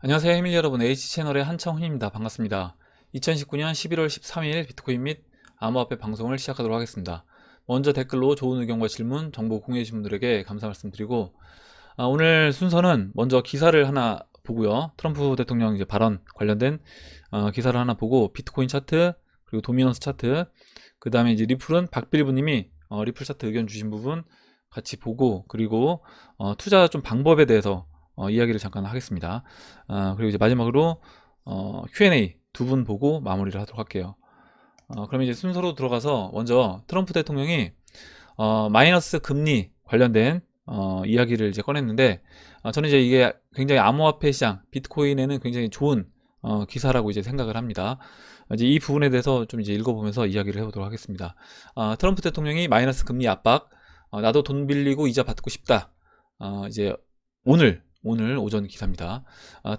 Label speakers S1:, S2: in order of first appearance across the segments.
S1: 안녕하세요 해밀 여러분, H채널의 한청훈입니다. 반갑습니다. 2019년 11월 13일 비트코인 및 암호화폐 방송을 시작하도록 하겠습니다. 먼저 댓글로 좋은 의견과 질문, 정보 공유해주신 분들에게 감사 말씀드리고, 오늘 순서는 먼저 기사를 하나 보고요. 트럼프 대통령 이제 발언 관련된 기사를 하나 보고, 비트코인 차트, 그리고 도미넌스 차트, 그 다음에 이제 리플은 박빌부님이 리플 차트 의견 주신 부분 같이 보고, 그리고 투자 좀 방법에 대해서 이야기를 잠깐 하겠습니다. 그리고 이제 마지막으로 Q&A 두 분 보고 마무리를 하도록 할게요. 그럼 이제 순서로 들어가서 먼저 트럼프 대통령이 마이너스 금리 관련된 이야기를 이제 꺼냈는데, 저는 이제 이게 굉장히 암호화폐 시장, 비트코인에는 굉장히 좋은 기사라고 이제 생각을 합니다. 이제 이 부분에 대해서 좀 이제 읽어보면서 이야기를 해보도록 하겠습니다. 트럼프 대통령이 마이너스 금리 압박, 나도 돈 빌리고 이자 받고 싶다. 이제 오늘 오전 기사입니다.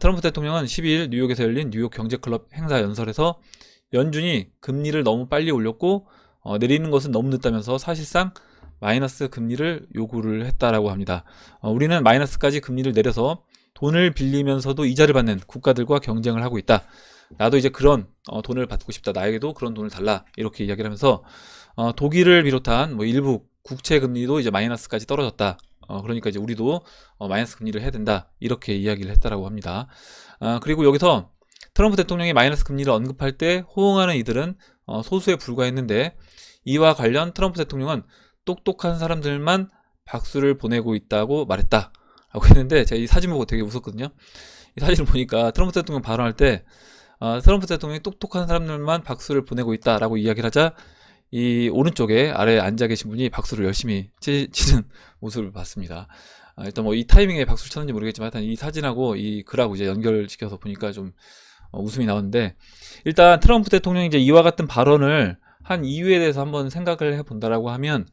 S1: 트럼프 대통령은 12일 뉴욕에서 열린 뉴욕 경제클럽 행사 연설에서 연준이 금리를 너무 빨리 올렸고 내리는 것은 너무 늦다면서 사실상 마이너스 금리를 요구를 했다라고 합니다. 우리는 마이너스까지 금리를 내려서 돈을 빌리면서도 이자를 받는 국가들과 경쟁을 하고 있다. 나도 이제 그런 돈을 받고 싶다. 나에게도 그런 돈을 달라. 이렇게 이야기를 하면서 독일을 비롯한 뭐 일부 국채 금리도 이제 마이너스까지 떨어졌다. 그러니까 이제 우리도 마이너스 금리를 해야 된다, 이렇게 이야기를 했다라고 합니다. 그리고 여기서 트럼프 대통령이 마이너스 금리를 언급할 때 호응하는 이들은 소수에 불과했는데, 이와 관련 트럼프 대통령은 똑똑한 사람들만 박수를 보내고 있다고 말했다 라고 했는데, 제가 이 사진 보고 되게 웃었거든요. 이 사진을 보니까 트럼프 대통령 발언할 때 트럼프 대통령이 똑똑한 사람들만 박수를 보내고 있다라고 이야기를 하자, 이 오른쪽에 아래에 앉아 계신 분이 박수를 열심히 치는 모습을 봤습니다. 일단 뭐 이 타이밍에 박수를 쳤는지 모르겠지만, 하여튼 이 사진하고 이 글하고 이제 연결시켜서 보니까 좀 웃음이 나오는데, 일단 트럼프 대통령이 이제 이와 같은 발언을 한 이유에 대해서 한번 생각을 해본다라고 하면,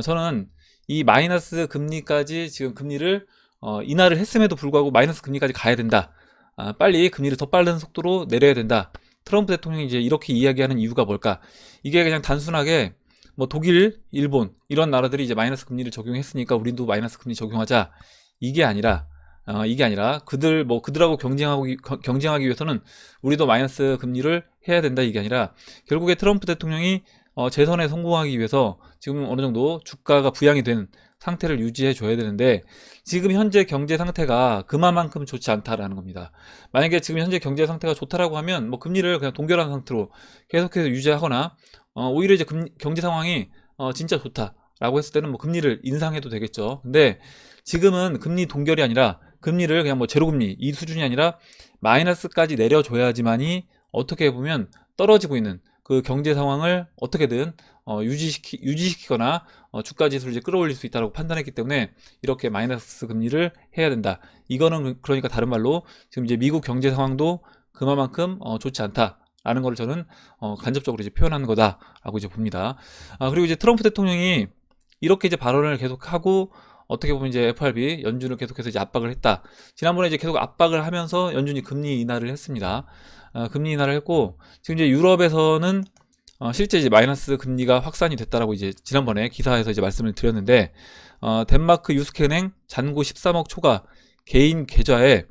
S1: 저는 이 마이너스 금리까지 지금 금리를 인하를 했음에도 불구하고 마이너스 금리까지 가야 된다. 빨리 금리를 더 빠른 속도로 내려야 된다. 트럼프 대통령이 이제 이렇게 이야기하는 이유가 뭘까? 이게 그냥 단순하게 뭐 독일, 일본 이런 나라들이 이제 마이너스 금리를 적용했으니까 우리도 마이너스 금리 적용하자, 이게 아니라 그들하고 경쟁하기 위해서는 우리도 마이너스 금리를 해야 된다, 이게 아니라, 결국에 트럼프 대통령이 재선에 성공하기 위해서 지금 어느 정도 주가가 부양이 된 상태를 유지해 줘야 되는데, 지금 현재 경제 상태가 그만큼 좋지 않다라는 겁니다. 만약에 지금 현재 경제 상태가 좋다라고 하면 뭐 금리를 그냥 동결한 상태로 계속해서 유지하거나, 오히려 이제 경제 상황이 진짜 좋다라고 했을 때는 뭐 금리를 인상해도 되겠죠. 근데 지금은 금리 동결이 아니라 금리를 그냥 뭐 제로금리 이 수준이 아니라 마이너스까지 내려줘야지만이 어떻게 보면 떨어지고 있는 그 경제 상황을 어떻게든 유지시키거나 주가 지수를 이제 끌어올릴 수 있다고 판단했기 때문에 이렇게 마이너스 금리를 해야 된다. 이거는 그러니까 다른 말로 지금 이제 미국 경제 상황도 그만큼 좋지 않다라는 걸 저는 간접적으로 이제 표현하는 거다라고 이제 봅니다. 그리고 이제 트럼프 대통령이 이렇게 이제 발언을 계속하고, 어떻게 보면 이제 FRB 연준을 계속해서 이제 압박을 했다. 지난번에 이제 계속 압박을 하면서 연준이 금리 인하를 했습니다. 금리 인하를 했고, 지금 이제 유럽에서는 실제 이제 마이너스 금리가 확산이 됐다라고 이제 지난번에 기사에서 이제 말씀을 드렸는데, 덴마크 유스케은행 잔고 13억 초과 개인 계좌에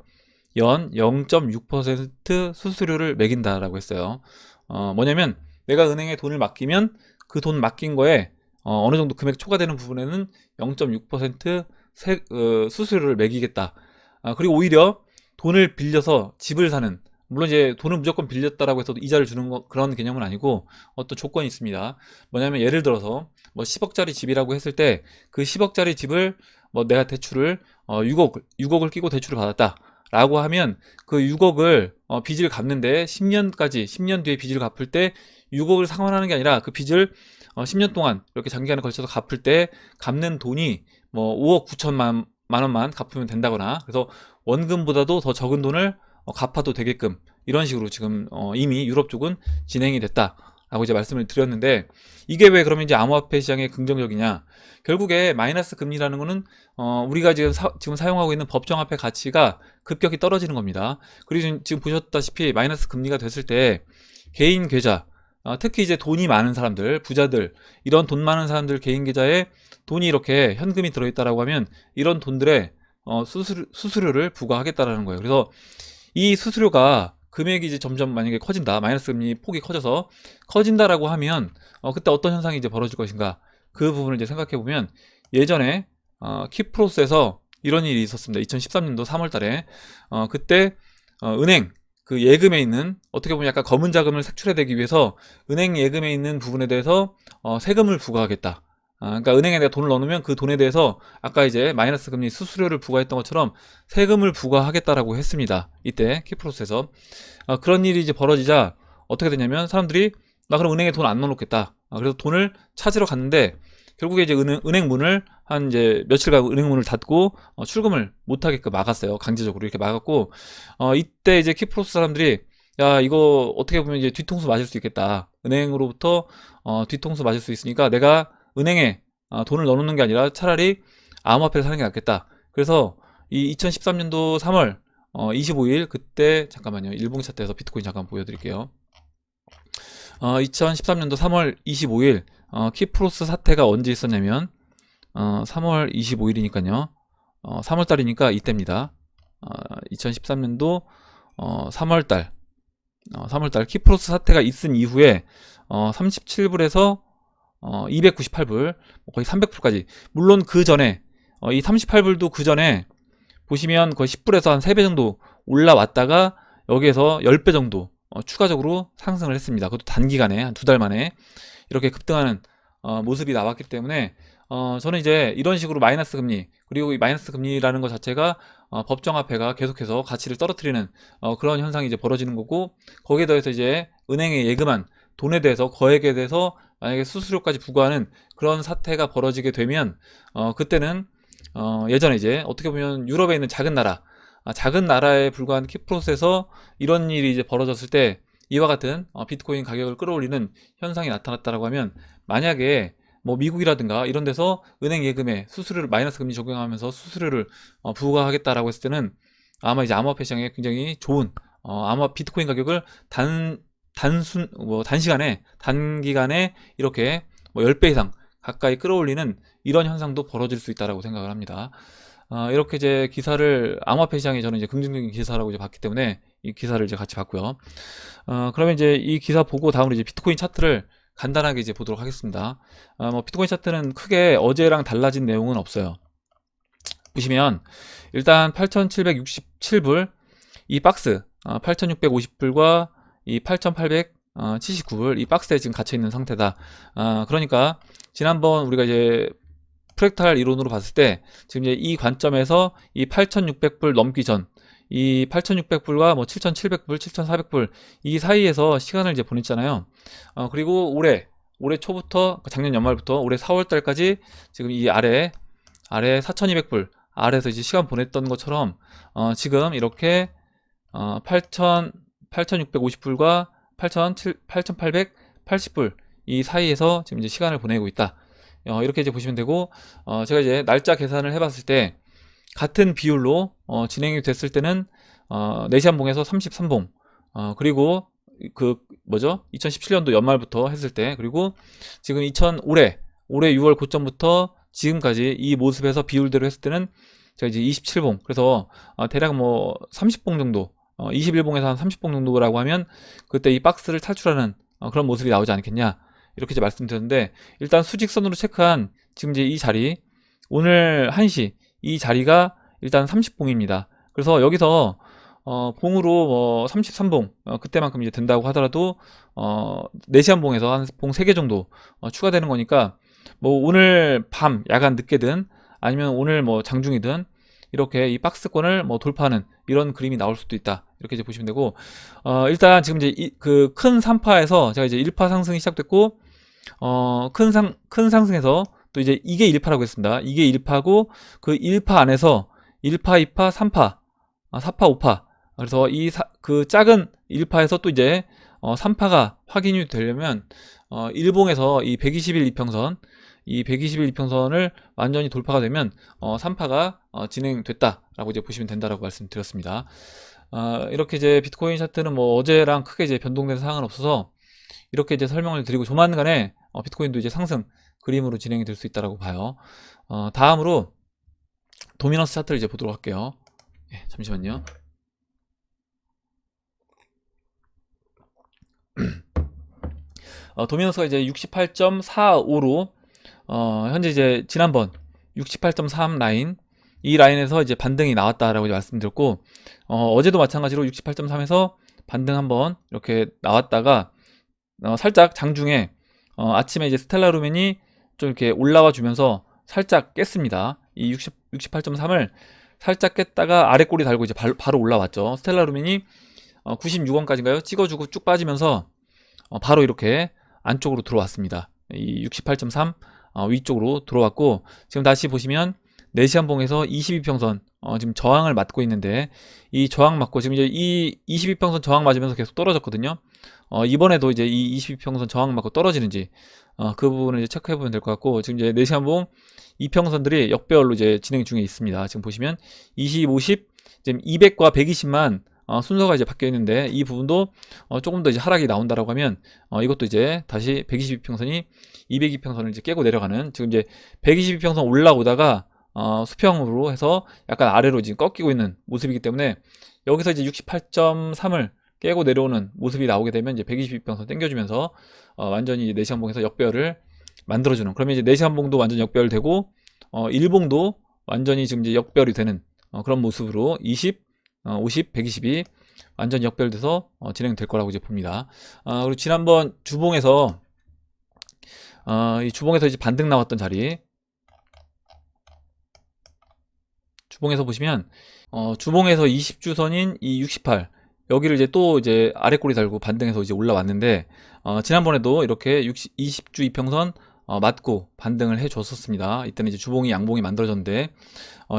S1: 연 0.6% 수수료를 매긴다라고 했어요. 뭐냐면 내가 은행에 돈을 맡기면 그 돈 맡긴 거에 어느 정도 금액 초과되는 부분에는 0.6% 수수료를 매기겠다. 그리고 오히려 돈을 빌려서 집을 사는, 물론 이제 돈을 무조건 빌렸다라고 해서 이자를 주는 그런 개념은 아니고 어떤 조건이 있습니다. 뭐냐면 예를 들어서 뭐 10억짜리 집이라고 했을 때 그 10억짜리 집을 뭐 내가 대출을 6억을 끼고 대출을 받았다 라고 하면, 그 6억을 빚을 갚는데 10년 뒤에 빚을 갚을 때 6억을 상환하는 게 아니라 그 빚을 10년 동안 이렇게 장기간에 걸쳐서 갚을 때 갚는 돈이 뭐 5억 9천만 원만 갚으면 된다거나, 그래서 원금보다도 더 적은 돈을 갚아도 되게끔, 이런 식으로 지금 이미 유럽 쪽은 진행이 됐다라고 이제 말씀을 드렸는데, 이게 왜 그러면 이제 암호화폐 시장에 긍정적이냐? 결국에 마이너스 금리라는 거는 우리가 지금 사용하고 있는 법정화폐 가치가 급격히 떨어지는 겁니다. 그리고 지금 보셨다시피 마이너스 금리가 됐을 때 개인 계좌, 특히 이제 돈이 많은 사람들, 부자들, 이런 돈 많은 사람들 개인 계좌에 돈이 이렇게 현금이 들어있다라고 하면 이런 돈들의 수수료를 부과하겠다라는 거예요. 그래서 이 수수료가 금액이 이제 점점 만약에 커진다, 마이너스 금리 폭이 커져서 커진다라고 하면 그때 어떤 현상이 이제 벌어질 것인가, 그 부분을 이제 생각해 보면, 예전에 키프로스에서 이런 일이 있었습니다. 2013년도 3월 달에 그때 은행 그 예금에 있는, 어떻게 보면 약간 검은 자금을 색출해내기 위해서 은행 예금에 있는 부분에 대해서 세금을 부과하겠다. 그러니까 은행에 내가 돈을 넣어놓으면 그 돈에 대해서 아까 이제 마이너스 금리 수수료를 부과했던 것처럼 세금을 부과하겠다라고 했습니다. 이때 키프로스에서 그런 일이 이제 벌어지자 어떻게 되냐면, 사람들이 나 그럼 은행에 돈 안 넣어놓겠다. 그래서 돈을 찾으러 갔는데, 결국에 이제 은행 문을 한 이제 며칠간 은행 문을 닫고 출금을 못하게끔 막았어요. 강제적으로 이렇게 막았고, 이때 이제 키프로스 사람들이, 야, 이거 어떻게 보면 이제 뒤통수 맞을 수 있겠다. 은행으로부터 뒤통수 맞을 수 있으니까 내가 은행에 돈을 넣어놓는 게 아니라 차라리 암호화폐를 사는 게 낫겠다. 그래서 이 2013년도 3월 25일, 그때 잠깐만요, 일봉 차트에서 비트코인 잠깐 보여드릴게요. 2013년도 3월 25일 키프로스 사태가 언제 있었냐면 3월 25일이니까요. 3월달이니까 이때입니다. 2013년도 3월달 3월달 키프로스 사태가 있은 이후에 37불에서 298불, 거의 300불까지. 물론 그 전에 이 38불도 그 전에 보시면 거의 10불에서 한 3배 정도 올라왔다가 여기에서 10배 정도 추가적으로 상승을 했습니다. 그것도 단기간에 한 2달 만에 이렇게 급등하는 모습이 나왔기 때문에 저는 이제 이런 식으로 마이너스 금리, 그리고 이 마이너스 금리라는 것 자체가 법정화폐가 계속해서 가치를 떨어뜨리는 그런 현상이 이제 벌어지는 거고, 거기에 더해서 이제 은행에 예금한 돈에 대해서, 거액에 대해서 만약에 수수료까지 부과하는 그런 사태가 벌어지게 되면 그때는 예전에 이제 어떻게 보면 유럽에 있는 작은 나라, 작은 나라에 불과한 키프로스에서 이런 일이 이제 벌어졌을 때 이와 같은 비트코인 가격을 끌어올리는 현상이 나타났다라고 하면, 만약에 뭐 미국이라든가 이런 데서 은행 예금에 수수료를 마이너스 금리 적용하면서 수수료를 부과하겠다라고 했을 때는 아마 이제 암호화폐 시장에 굉장히 좋은 아마 비트코인 가격을 단시간에, 단기간에 이렇게 뭐 10배 이상 가까이 끌어올리는 이런 현상도 벌어질 수 있다라고 생각을 합니다. 이렇게 이제 기사를, 암호화폐 시장에 저는 이제 긍정적인 기사라고 이제 봤기 때문에 이 기사를 이제 같이 봤고요. 그러면 이제 이 기사 보고 다음으로 이제 비트코인 차트를 간단하게 이제 보도록 하겠습니다. 뭐 비트코인 차트는 크게 어제랑 달라진 내용은 없어요. 보시면 일단 8,767불 이 박스, 8,650불과 이 8,879불 이 박스에 지금 갇혀 있는 상태다. 그러니까 지난번 우리가 이제 프랙탈 이론으로 봤을 때 지금 이제 이 관점에서 이 8,600불 넘기 전, 이 8,600불과 뭐 7,700불, 7,400불 이 사이에서 시간을 이제 보냈잖아요. 그리고 올해 초부터, 작년 연말부터 올해 4월 달까지 지금 이 아래 4,200불 아래에서 이제 시간 보냈던 것처럼 지금 이렇게 8,650불과 8,880불 이 사이에서 지금 이제 시간을 보내고 있다. 이렇게 이제 보시면 되고, 제가 이제 날짜 계산을 해봤을 때 같은 비율로 진행이 됐을 때는 4시간 봉에서 33봉, 그리고 그 뭐죠? 2017년도 연말부터 했을 때, 그리고 지금 올해 6월 고점부터 지금까지 이 모습에서 비율대로 했을 때는 제가 이제 27봉, 그래서 대략 뭐 30봉 정도, 21봉에서 한 30봉 정도라고 하면 그때 이 박스를 탈출하는 그런 모습이 나오지 않겠냐, 이렇게 이제 말씀드렸는데, 일단 수직선으로 체크한 지금 이제 이 자리, 오늘 1시 이 자리가 일단 30봉입니다. 그래서 여기서 봉으로 뭐 33봉 그때만큼 이제 된다고 하더라도 4시간 봉에서 한 봉 3개 정도 추가되는 거니까, 뭐 오늘 밤 야간 늦게든 아니면 오늘 뭐 장중이든 이렇게 이 박스권을 뭐 돌파하는 이런 그림이 나올 수도 있다, 이렇게 이제 보시면 되고, 일단 지금 이제 그 큰 3파에서 제가 이제 1파 상승이 시작됐고, 큰 상승에서 또 이제 이게 1파라고 했습니다. 이게 1파고 그 1파 안에서 1파, 2파, 3파, 4파, 5파. 그래서 그 작은 1파에서 또 이제 3파가 확인이 되려면 일봉에서 이 120일 이평선, 이 120일 이평선을 완전히 돌파가 되면 3파가 진행됐다라고 이제 보시면 된다라고 말씀드렸습니다. 이렇게 이제 비트코인 차트는 뭐 어제랑 크게 이제 변동된 사항은 없어서 이렇게 이제 설명을 드리고, 조만간에 비트코인도 이제 상승 그림으로 진행이 될 수 있다라고 봐요. 다음으로 도미너스 차트를 이제 보도록 할게요. 잠시만요. 도미노스가 이제 68.45로 현재 이제 지난번 68.3 라인, 이 라인에서 이제 반등이 나왔다라고 이제 말씀드렸고, 어제도 마찬가지로 68.3에서 반등 한번 이렇게 나왔다가 살짝 장중에 아침에 이제 스텔라루멘이 좀 이렇게 올라와 주면서 살짝 깼습니다. 이 68.3을 살짝 깼다가 아래 꼬리 달고 이제 바로 올라왔죠. 스텔라루멘이 96원까지인가요? 찍어주고 쭉 빠지면서 바로 이렇게 안쪽으로 들어왔습니다. 이 68.3 위쪽으로 들어왔고, 지금 다시 보시면 4시간봉에서 22평선 지금 저항을 맞고 있는데, 이 저항 맞고 지금 이제 이 22평선 저항 맞으면서 계속 떨어졌거든요. 이번에도 이제 이 22평선 저항 맞고 떨어지는지 그 부분을 이제 체크해 보면 될 것 같고, 지금 이제 4시간봉 이평선들이 역배열로 이제 진행 중에 있습니다. 지금 보시면 20, 50, 지금 200과 120만 순서가 이제 바뀌어 있는데, 이 부분도 조금 더 이제 하락이 나온다라고 하면 이것도 이제 다시 122평선이 202평선을 이제 깨고 내려가는, 지금 이제 122평선 올라오다가 수평으로 해서 약간 아래로 지금 꺾이고 있는 모습이기 때문에, 여기서 이제 68.3을 깨고 내려오는 모습이 나오게 되면 이제 122평선 당겨주면서 완전히 4시간봉에서 역배열을 만들어주는, 그러면 이제 4시간봉도 완전히 역배열되고 일봉도 완전히 지금 이제 역배열이 되는 그런 모습으로 20, 50, 120이 완전히 역배열돼서 진행될 거라고 이제 봅니다. 그리고 지난번 주봉에서 이 주봉에서 이제 반등 나왔던 자리, 주봉에서 보시면 주봉에서 20주선인 이 68, 여기를 이제 또 이제 아래 꼬리 달고 반등해서 이제 올라왔는데, 지난번에도 이렇게 20주 이평선 맞고 반등을 해 줬었습니다. 이때는 이제 주봉이 양봉이 만들어졌는데,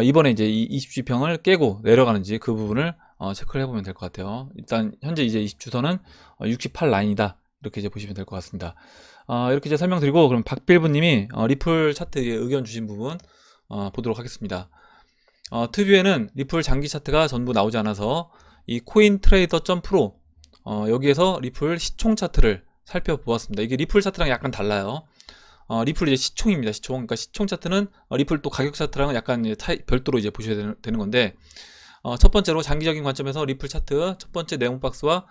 S1: 이번에 이제 이 20주 이평을 깨고 내려가는지 그 부분을 체크를 해보면 될 것 같아요. 일단 현재 이제 20주선은 68 라인이다, 이렇게 이제 보시면 될 것 같습니다. 이렇게 이제 설명드리고, 그럼 박빌부님이 리플 차트에 의견 주신 부분 보도록 하겠습니다. 트뷰에는 리플 장기 차트가 전부 나오지 않아서 이 코인트레이더.pro 여기에서 리플 시총 차트를 살펴보았습니다. 이게 리플 차트랑 약간 달라요. 리플 이제 시총입니다. 시총. 그러니까 시총 차트는 리플 또 가격 차트랑은 약간 별도로 이제 보셔야 되는 건데, 첫 번째로 장기적인 관점에서 리플 차트 첫 번째 네모 박스와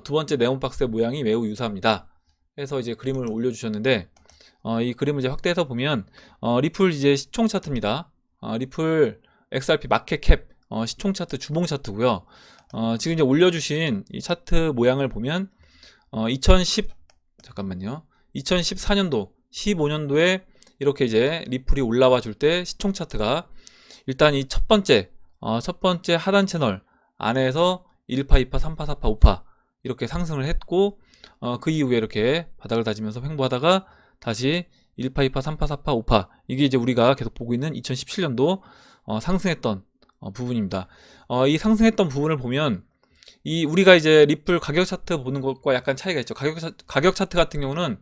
S1: 두 번째 네모 박스의 모양이 매우 유사합니다. 그래서 이제 그림을 올려주셨는데, 이 그림을 이제 확대해서 보면 리플 이제 시총 차트입니다. 리플 XRP 마켓캡 시총 차트 주봉 차트고요. 지금 이제 올려주신 이 차트 모양을 보면 2014년도 15년도에 이렇게 이제 리플이 올라와 줄 때 시총 차트가 일단 이 첫 번째 하단 채널 안에서 1파, 2파, 3파, 4파, 5파 이렇게 상승을 했고, 그 이후에 이렇게 바닥을 다지면서 횡보하다가 다시 1파, 2파, 3파, 4파, 5파, 이게 이제 우리가 계속 보고 있는 2017년도 상승했던 부분입니다. 이 상승했던 부분을 보면 이 우리가 이제 리플 가격 차트 보는 것과 약간 차이가 있죠. 가격 차트 같은 경우는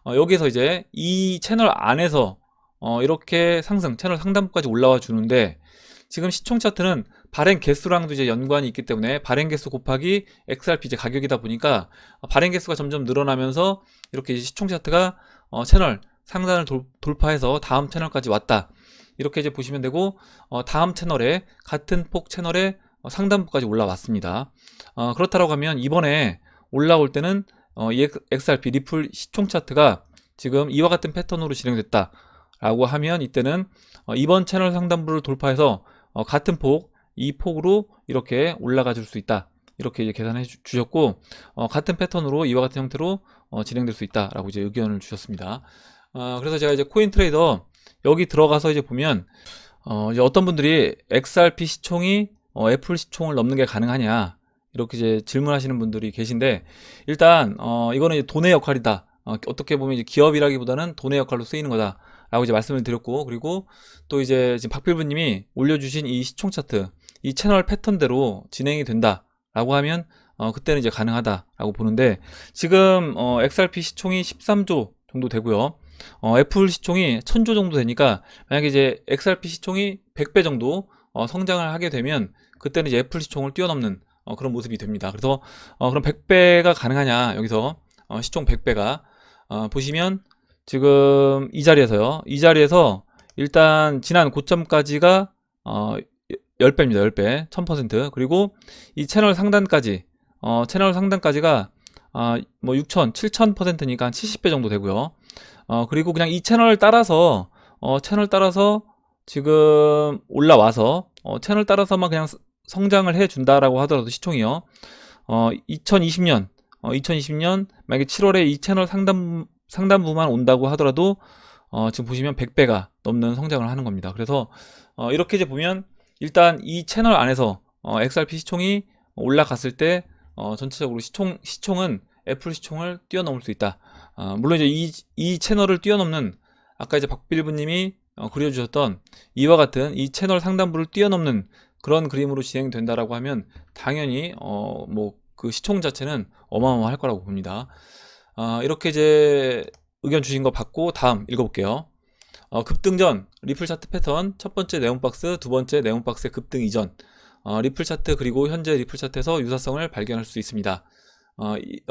S1: 여기서 이제 이 채널 안에서 이렇게 채널 상단부까지 올라와 주는데, 지금 시총 차트는 발행 개수랑도 이제 연관이 있기 때문에 발행 개수 곱하기 XRP 이제 가격이다 보니까 발행 개수가 점점 늘어나면서 이렇게 시총 차트가 채널 상단을 돌파해서 다음 채널까지 왔다, 이렇게 이제 보시면 되고, 다음 채널에 같은 폭 채널의 상단부까지 올라왔습니다. 그렇다고 하면 이번에 올라올 때는 이 XRP 리플 시총 차트가 지금 이와 같은 패턴으로 진행됐다 라고 하면, 이때는 이번 채널 상단부를 돌파해서 같은 폭, 이 폭으로 이렇게 올라가 줄 수 있다, 이렇게 이제 계산해 주셨고, 같은 패턴으로 이와 같은 형태로 진행될 수 있다 라고 이제 의견을 주셨습니다. 그래서 제가 이제 코인트레이더 여기 들어가서 이제 보면 이제 어떤 분들이 XRP 시총이 애플 시총을 넘는 게 가능하냐, 이렇게 이제 질문하시는 분들이 계신데, 일단 이거는 이제 돈의 역할이다, 어떻게 보면 이제 기업이라기보다는 돈의 역할로 쓰이는 거다 라고 이제 말씀을 드렸고, 그리고 또 이제 지금 박필부님이 올려주신 이 시총 차트, 이 채널 패턴대로 진행이 된다 라고 하면 그때는 이제 가능하다 라고 보는데, 지금 XRP 시총이 13조 정도 되고요. 애플 시총이 1000조 정도 되니까, 만약에 이제 XRP 시총이 100배 정도 성장을 하게 되면 그때는 이제 애플 시총을 뛰어넘는 그런 모습이 됩니다. 그래서 그럼 100배가 가능하냐, 여기서 시총 100배가 보시면 지금 이 자리에서 일단 지난 고점까지가 10배입니다. 10배 1000%. 그리고 이 채널 상단까지가 뭐 6천, 7,000%니까 한 70배 정도 되고요. 그리고 그냥 이 채널 따라서 지금 올라와서 채널 따라서만 그냥 성장을 해 준다라고 하더라도 시총이요. 2020년 만약에 7월에 이 채널 상단부만 온다고 하더라도 지금 보시면 100배가 넘는 성장을 하는 겁니다. 그래서 이렇게 이제 보면 일단 이 채널 안에서 XRP 시총이 올라갔을 때 전체적으로 시총은 애플 시총을 뛰어넘을 수 있다. 물론 이제 이 채널을 뛰어넘는 아까 이제 박빌브님이 그려주셨던 이와 같은 이 채널 상단부를 뛰어넘는 그런 그림으로 진행된다라고 하면 당연히 뭐 그 시총 자체는 어마어마할 거라고 봅니다. 이렇게 이제 의견 주신 거 받고 다음 읽어볼게요. 급등 전 리플 차트 패턴 첫 번째 네온박스, 두 번째 네온박스의 급등 이전 리플 차트 그리고 현재 리플 차트에서 유사성을 발견할 수 있습니다.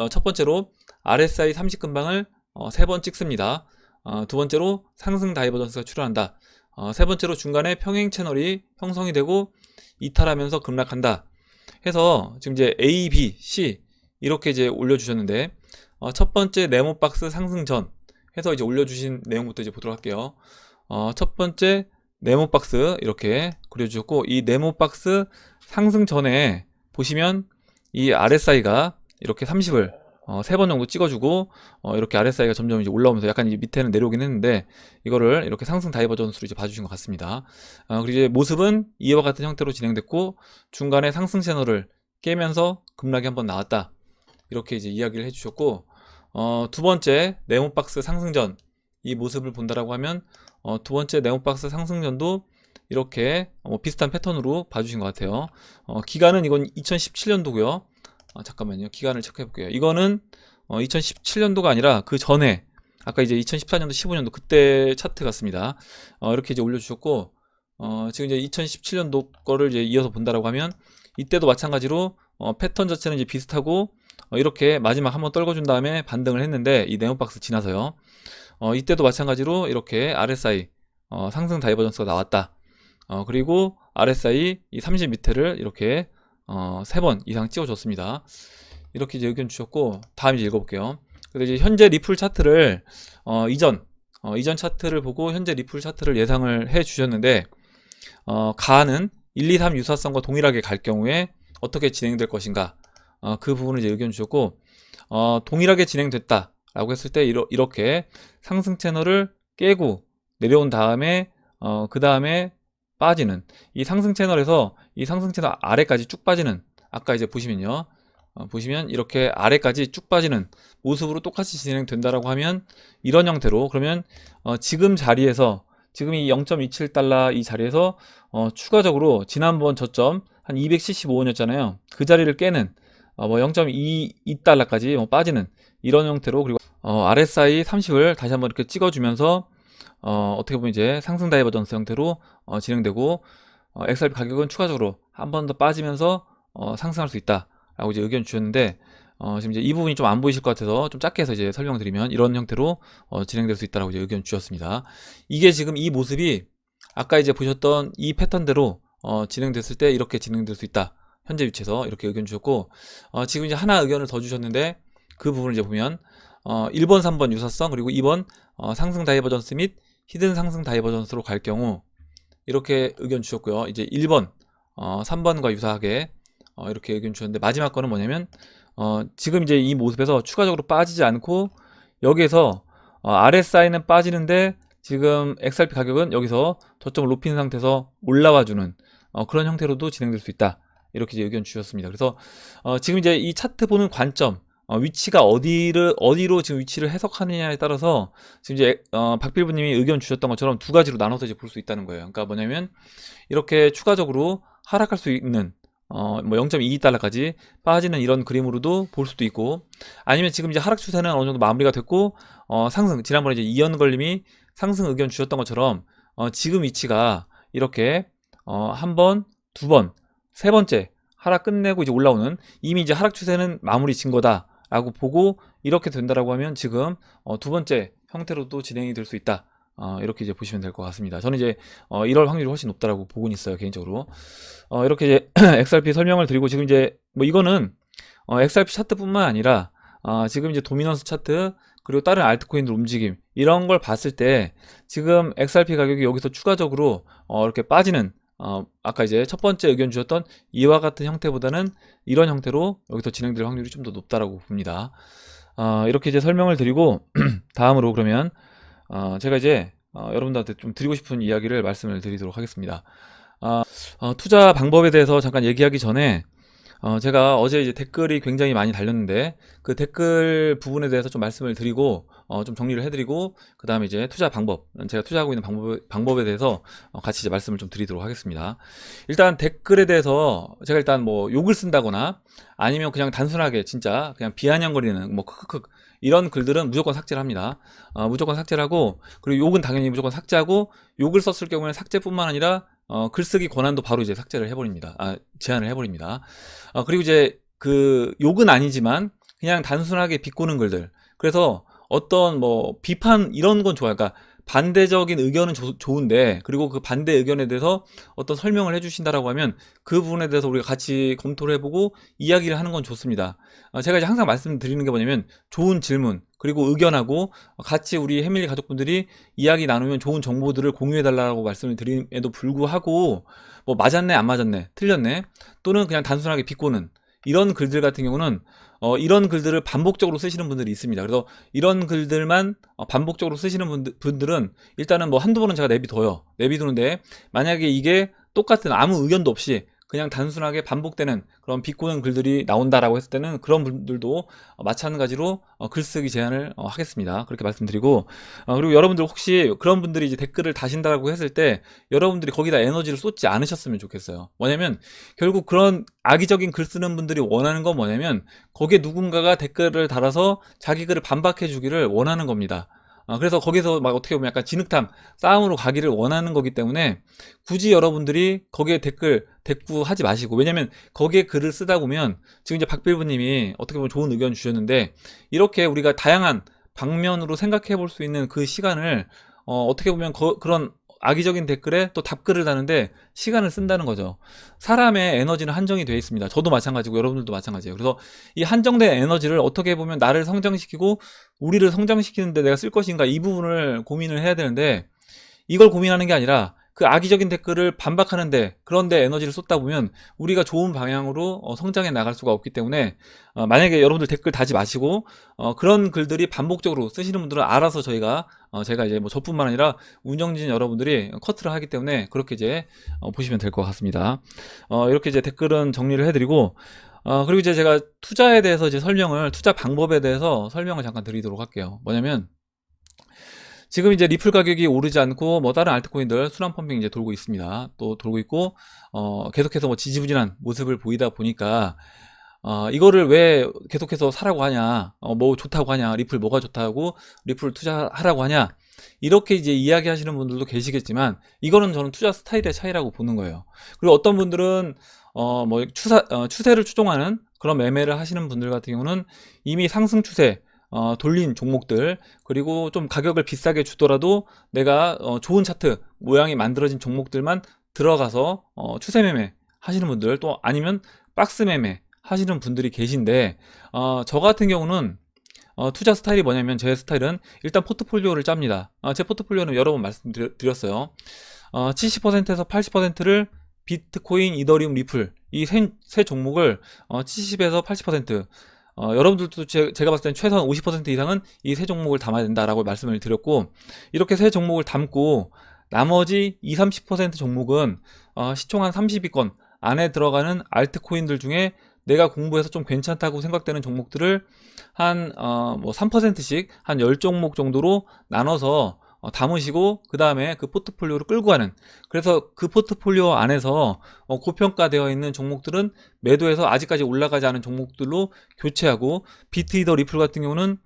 S1: 첫 번째로 RSI 30근방을 3번 찍습니다. 두 번째로 상승 다이버전스가 출현한다. 세 번째로 중간에 평행 채널이 형성이 되고 이탈하면서 급락한다. 해서 지금 이제 A, B, C 이렇게 이제 올려주셨는데 첫 번째 네모박스 상승 전 해서 이제 올려주신 내용부터 이제 보도록 할게요. 첫 번째 네모박스 이렇게 그려주셨고 이 네모박스 상승 전에 보시면 이 RSI가 이렇게 30을 3번 정도 찍어주고 이렇게 RSI가 점점 이제 올라오면서 약간 이제 밑에는 내려오긴 했는데 이거를 이렇게 상승 다이버전스로 이제 봐주신 것 같습니다. 그리고 이제 모습은 이와 같은 형태로 진행됐고 중간에 상승 채널을 깨면서 급락이 한번 나왔다. 이렇게 이제 이야기를 해주셨고 두 번째 네모박스 상승전 이 모습을 본다라고 하면 두 번째 네모박스 상승전도 이렇게 비슷한 패턴으로 봐주신 것 같아요. 기간은 이건 2017년도고요. 잠깐만요. 기간을 체크해 볼게요. 이거는 2017년도가 아니라 그 전에 아까 이제 2014년도 15년도 그때 차트 같습니다. 이렇게 이제 올려주셨고 지금 이제 2017년도 거를 이제 이어서 본다라고 하면 이때도 마찬가지로 패턴 자체는 이제 비슷하고 이렇게 마지막 한번 떨궈준 다음에 반등을 했는데 이 네모박스 지나서요. 이때도 마찬가지로 이렇게 RSI 상승 다이버전스가 나왔다. 그리고 RSI 이 30 밑에를 이렇게 3번 이상 찍어줬습니다. 이렇게 이제 의견 주셨고 다음 이제 읽어볼게요. 그래서 이제 현재 리플 차트를 이전 차트를 보고 현재 리플 차트를 예상을 해 주셨는데 가는 1, 2, 3 유사성과 동일하게 갈 경우에 어떻게 진행될 것인가 그 부분을 이제 의견 주셨고 동일하게 진행됐다 라고 했을 때 이렇게 상승 채널을 깨고 내려온 다음에 그 다음에 빠지는 이 상승 채널에서 이 상승 채널 아래까지 쭉 빠지는 아까 이제 보시면요 보시면 이렇게 아래까지 쭉 빠지는 모습으로 똑같이 진행된다라고 하면 이런 형태로 그러면 지금 자리에서 지금 이 0.27달러 이 자리에서 추가적으로 지난번 저점 한 275원이었잖아요. 그 자리를 깨는 뭐 0.22달러까지 빠지는 이런 형태로 그리고 RSI 30을 다시 한번 이렇게 찍어주면서 어떻게 보면 이제 상승 다이버전스 형태로 진행되고 XRP 가격은 추가적으로 한 번 더 빠지면서 상승할 수 있다라고 이제 의견 주셨는데 지금 이제 이 부분이 좀 안 보이실 것 같아서 좀 짧게 해서 이제 설명드리면 이런 형태로 진행될 수 있다라고 이제 의견 주셨습니다. 이게 지금 이 모습이 아까 이제 보셨던 이 패턴대로 진행됐을 때 이렇게 진행될 수 있다. 현재 위치에서 이렇게 의견 주셨고 지금 이제 하나 의견을 더 주셨는데 그 부분을 이제 보면 1번, 3번 유사성 그리고 2번 상승 다이버전스 및 히든 상승 다이버전스로 갈 경우 이렇게 의견 주셨고요. 이제 1번, 3번과 유사하게 이렇게 의견 주셨는데 마지막 거는 뭐냐면 지금 이제 이 모습에서 추가적으로 빠지지 않고 여기에서 RSI는 빠지는데 지금 XRP 가격은 여기서 저점을 높이는 상태에서 올라와주는 그런 형태로도 진행될 수 있다. 이렇게 이제 의견 주셨습니다. 그래서 지금 이제 이 차트 보는 관점 위치가 어디로 지금 위치를 해석하느냐에 따라서 지금 이제 박필부님이 의견 주셨던 것처럼 두 가지로 나눠서 이제 볼 수 있다는 거예요. 그러니까 뭐냐면 이렇게 추가적으로 하락할 수 있는 뭐 0.22달러까지 빠지는 이런 그림으로도 볼 수도 있고 아니면 지금 이제 하락 추세는 어느 정도 마무리가 됐고 상승 지난번에 이제 이현걸님이 상승 의견 주셨던 것처럼 지금 위치가 이렇게 한 번, 두 번, 세 번째 하락 끝내고 이제 올라오는 이미 이제 하락 추세는 마무리 진 거다. 라고 보고 이렇게 된다라고 하면 지금 두 번째 형태로도 진행이 될 수 있다. 이렇게 이제 보시면 될 것 같습니다. 저는 이제 이럴 확률이 훨씬 높다라고 보고는 있어요, 개인적으로. 이렇게 이제 XRP 설명을 드리고 지금 이제 뭐 이거는 XRP 차트뿐만 아니라 지금 이제 도미넌스 차트 그리고 다른 알트코인들 움직임 이런 걸 봤을 때 지금 XRP 가격이 여기서 추가적으로 이렇게 빠지는 아까 이제 첫 번째 의견 주셨던 이와 같은 형태보다는 이런 형태로 여기서 진행될 확률이 좀 더 높다라고 봅니다. 이렇게 이제 설명을 드리고 다음으로 그러면 제가 이제 여러분들한테 좀 드리고 싶은 이야기를 말씀을 드리도록 하겠습니다. 투자 방법에 대해서 잠깐 얘기하기 전에 제가 어제 이제 댓글이 굉장히 많이 달렸는데 그 댓글 부분에 대해서 좀 말씀을 드리고 좀 정리를 해드리고 그 다음에 이제 투자 방법, 제가 투자하고 있는 방법에 대해서 같이 이제 말씀을 좀 드리도록 하겠습니다. 일단 댓글에 대해서 제가 일단 뭐 욕을 쓴다거나 아니면 그냥 단순하게 진짜 그냥 비아냥거리는 뭐 크크크 이런 글들은 무조건 삭제를 합니다. 무조건 삭제를 하고, 그리고 욕은 당연히 무조건 삭제하고, 욕을 썼을 경우에는 삭제뿐만 아니라 글쓰기 권한도 바로 이제 삭제를 해버립니다. 제한을 해버립니다. 그리고 이제 그 욕은 아니지만 그냥 단순하게 비꼬는 글들. 그래서 어떤 뭐 비판 이런 건 좋아요. 그러니까 반대적인 의견은 좋은데, 그리고 그 반대 의견에 대해서 어떤 설명을 해주신다라고 하면 그 부분에 대해서 우리가 같이 검토를 해보고 이야기를 하는 건 좋습니다. 제가 이제 항상 말씀드리는 게 뭐냐면 좋은 질문 그리고 의견하고 같이 우리 해밀리 가족분들이 이야기 나누면 좋은 정보들을 공유해달라고 말씀을 드림에도 불구하고 뭐 맞았네 안 맞았네 틀렸네 또는 그냥 단순하게 비꼬는 이런 글들 같은 경우는 이런 글들을 반복적으로 쓰시는 분들이 있습니다. 그래서 이런 글들만 반복적으로 쓰시는 분들은 일단은 뭐 한두 번은 제가 내비두는데 만약에 이게 똑같은 아무 의견도 없이 그냥 단순하게 반복되는 그런 비꼬는 글들이 나온다라고 했을 때는 그런 분들도 마찬가지로 글쓰기 제한을 하겠습니다. 그렇게 말씀드리고, 그리고 여러분들 혹시 그런 분들이 이제 댓글을 다신다라고 했을 때 여러분들이 거기다 에너지를 쏟지 않으셨으면 좋겠어요. 뭐냐면 결국 그런 악의적인 글 쓰는 분들이 원하는 건 뭐냐면 거기에 누군가가 댓글을 달아서 자기 글을 반박해 주기를 원하는 겁니다. 그래서 거기서 막 어떻게 보면 약간 진흙탕 싸움으로 가기를 원하는 거기 때문에 굳이 여러분들이 거기에 대꾸하지 마시고, 왜냐면 거기에 글을 쓰다 보면 지금 이제 박빌브님이 어떻게 보면 좋은 의견 주셨는데 이렇게 우리가 다양한 방면으로 생각해 볼 수 있는 그 시간을 어떻게 보면 그런 악의적인 댓글에 또 답글을 다는데 시간을 쓴다는 거죠. 사람의 에너지는 한정이 되어 있습니다. 저도 마찬가지고 여러분들도 마찬가지예요. 그래서 이 한정된 에너지를 어떻게 보면 나를 성장시키고 우리를 성장시키는데 내가 쓸 것인가, 이 부분을 고민을 해야 되는데 이걸 고민하는 게 아니라 그 악의적인 댓글을 반박하는데 그런데 에너지를 쏟다 보면 우리가 좋은 방향으로 성장해 나갈 수가 없기 때문에 만약에 여러분들 댓글 다지 마시고 그런 글들이 반복적으로 쓰시는 분들은 알아서 제가 이제 뭐 저뿐만 아니라 운영진 여러분들이 커트를 하기 때문에 그렇게 이제 보시면 될 것 같습니다. 이렇게 이제 댓글은 정리를 해드리고, 그리고 이제 제가 투자에 대해서 이제 투자 방법에 대해서 설명을 잠깐 드리도록 할게요. 뭐냐면 지금 이제 리플 가격이 오르지 않고 뭐 다른 알트코인들 순환 펌핑 이제 돌고 있습니다. 또 돌고 있고 계속해서 뭐 지지부진한 모습을 보이다 보니까 이거를 왜 계속해서 사라고 하냐, 뭐 좋다고 하냐, 리플 뭐가 좋다고 리플 투자하라고 하냐, 이렇게 이제 이야기하시는 분들도 계시겠지만 이거는 저는 투자 스타일의 차이라고 보는 거예요. 그리고 어떤 분들은 뭐 추세를 추종하는 그런 매매를 하시는 분들 같은 경우는 이미 상승 추세 돌린 종목들, 그리고 좀 가격을 비싸게 주더라도 내가 좋은 차트 모양이 만들어진 종목들만 들어가서 추세 매매 하시는 분들, 또 아니면 박스 매매 하시는 분들이 계신데 저 같은 경우는 투자 스타일이 뭐냐면 제 스타일은 일단 포트폴리오를 짭니다. 제 포트폴리오는 여러 번 말씀드렸어요. 70%에서 80%를 비트코인, 이더리움, 리플 이 세 종목을 70에서 80% 여러분들도 제가 봤을 땐 최소한 50% 이상은 이 세 종목을 담아야 된다라고 말씀을 드렸고, 이렇게 세 종목을 담고 나머지 20, 30% 종목은 시총 한 30위권 안에 들어가는 알트코인들 중에 내가 공부해서 좀 괜찮다고 생각되는 종목들을 한 뭐 3%씩 한 10종목 정도로 나눠서 담으시고 그 다음에 그 포트폴리오를 끌고 가는, 그래서 그 포트폴리오 안에서 고평가되어 있는 종목들은 매도해서 아직까지 올라가지 않은 종목들로 교체하고, 비트이더 리플 같은 경우는